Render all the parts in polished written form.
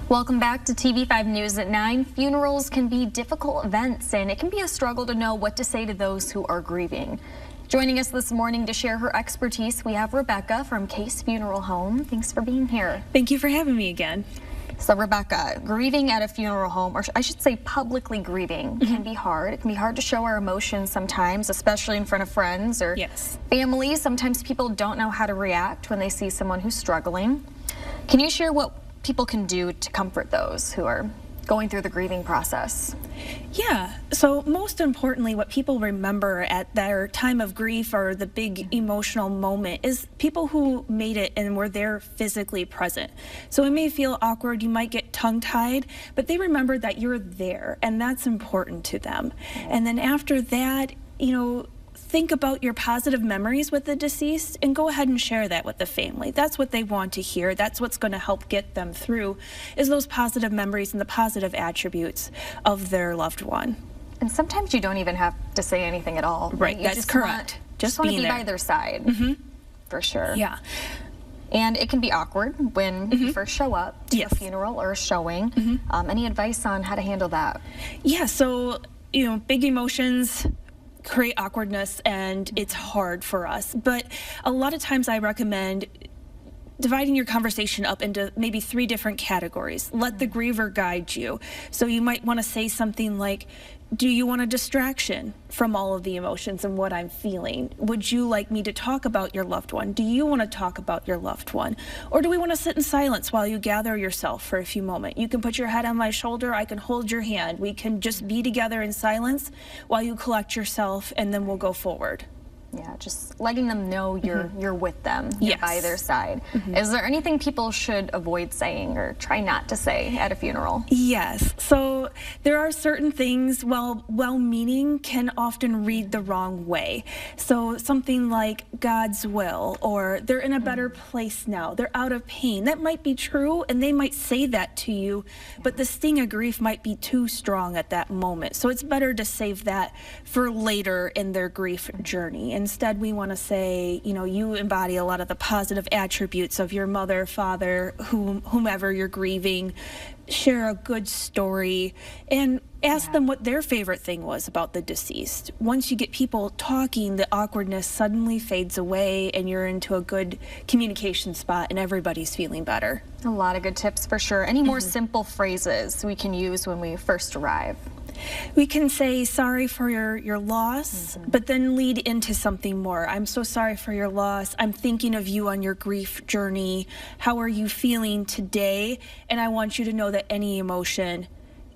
Welcome back to TV5 News at 9. Funerals can be difficult events, and it can be a struggle to know what to say to those who are grieving. Joining us this morning to share her expertise, we have Rebecca from Case Funeral Home. Thanks for being here. Thank you for having me again. So Rebecca, grieving at a funeral home, or I should say publicly grieving, can be hard. It can be hard to show our emotions sometimes, especially in front of friends or family. Sometimes people don't know how to react when they see someone who's struggling. Can you share what people can do to comfort those who are going through the grieving process? Yeah, so most importantly, what people remember at their time of grief or the big emotional moment is people who made it and were there physically present. So it may feel awkward, you might get tongue-tied, but they remember that you're there, and that's important to them. And then after that, think about your positive memories with the deceased and go ahead and share that with the family. That's what they want to hear. That's what's going to help get them through, is those positive memories and the positive attributes of their loved one. And sometimes you don't even have to say anything at all. Right, You that's correct. Just want to be by their side, for sure. Yeah. And it can be awkward when you first show up to a funeral or a showing. Any advice on how to handle that? Yeah, so, big emotions create awkwardness, and it's hard for us. But a lot of times I recommend dividing your conversation up into maybe 3 different categories. Let the griever guide you. So you might want to say something like, do you want a distraction from all of the emotions and what I'm feeling? Would you like me to talk about your loved one? Do you want to talk about your loved one? Or do we want to sit in silence while you gather yourself for a few moments? You can put your head on my shoulder, I can hold your hand. We can just be together in silence while you collect yourself, and then we'll go forward. Yeah, just letting them know you're with them, you're by their side. Is there anything people should avoid saying or try not to say at a funeral? Yes, so there are certain things, well-meaning, can often read the wrong way. So something like God's will, or they're in a better place now, they're out of pain. That might be true, and they might say that to you, but the sting of grief might be too strong at that moment. So it's better to save that for later in their grief journey. Instead, we want to say, you embody a lot of the positive attributes of your mother, father, whomever you're grieving. Share a good story and ask them what their favorite thing was about the deceased. Once you get people talking, the awkwardness suddenly fades away and you're into a good communication spot and everybody's feeling better. A lot of good tips for sure. Any more simple phrases we can use when we first arrive? We can say sorry for your loss, but then lead into something more. I'm so sorry for your loss. I'm thinking of you on your grief journey. How are you feeling today? And I want you to know that any emotion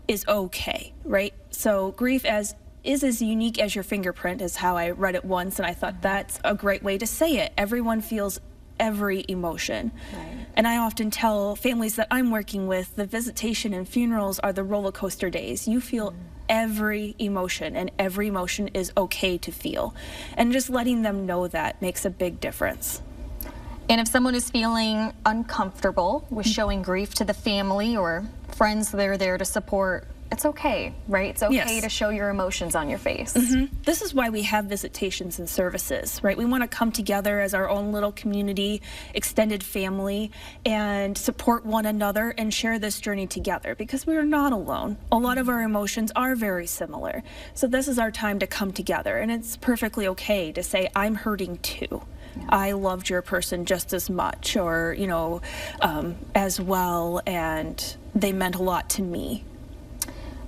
is okay, right? So grief is as unique as your fingerprint, is how I read it once, and I thought that's a great way to say it. Everyone feels every emotion. And I often tell families that I'm working with, the visitation and funerals are the roller coaster days. You feel every emotion, and every emotion is okay to feel. And just letting them know that makes a big difference. And if someone is feeling uncomfortable with showing grief to the family or friends they're there to support, it's okay, right? It's okay to show your emotions on your face. This is why we have visitations and services, right? We want to come together as our own little community, extended family, and support one another and share this journey together, because we are not alone. A lot of our emotions are very similar. So this is our time to come together, and it's perfectly okay to say, I'm hurting too. I loved your person just as much, or, as well, and they meant a lot to me.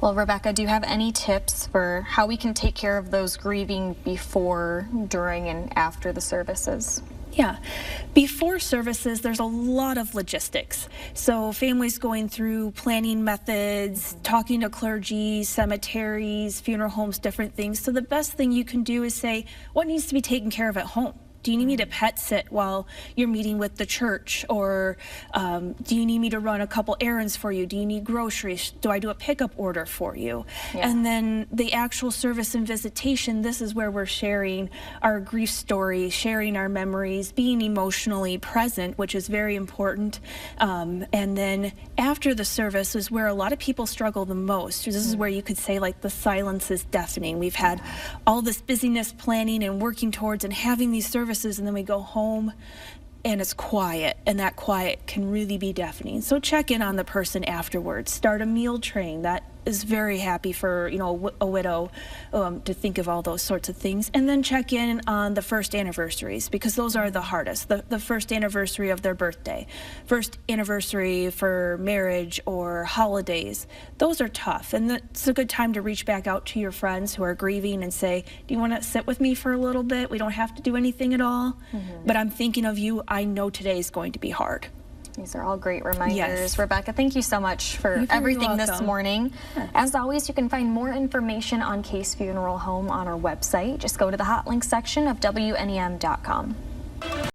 Well, Rebecca, do you have any tips for how we can take care of those grieving before, during, and after the services? Yeah. Before services, there's a lot of logistics. So families going through planning methods, talking to clergy, cemeteries, funeral homes, different things. So the best thing you can do is say, what needs to be taken care of at home? Do you need me to pet sit while you're meeting with the church? Or do you need me to run a couple errands for you? Do you need groceries? Do I do a pickup order for you? And then the actual service and visitation, this is where we're sharing our grief story, sharing our memories, being emotionally present, which is very important. And then after the service is where a lot of people struggle the most. This is where you could say, like, the silence is deafening. We've had all this busyness planning and working towards and having these services, and then we go home and it's quiet, and that quiet can really be deafening. So check in on the person afterwards. Start a meal train. That is very happy for, you know, a widow to think of all those sorts of things. And then check in on the first anniversaries, because those are the hardest. The first anniversary of their birthday, first anniversary for marriage or holidays. Those are tough, and it's a good time to reach back out to your friends who are grieving and say, do you want to sit with me for a little bit? We don't have to do anything at all, but I'm thinking of you. I know today is going to be hard. These are all great reminders. Yes. Rebecca, thank you so much for everything this morning. Yeah. As always, you can find more information on Case Funeral Home on our website. Just go to the hot link section of WNEM.com.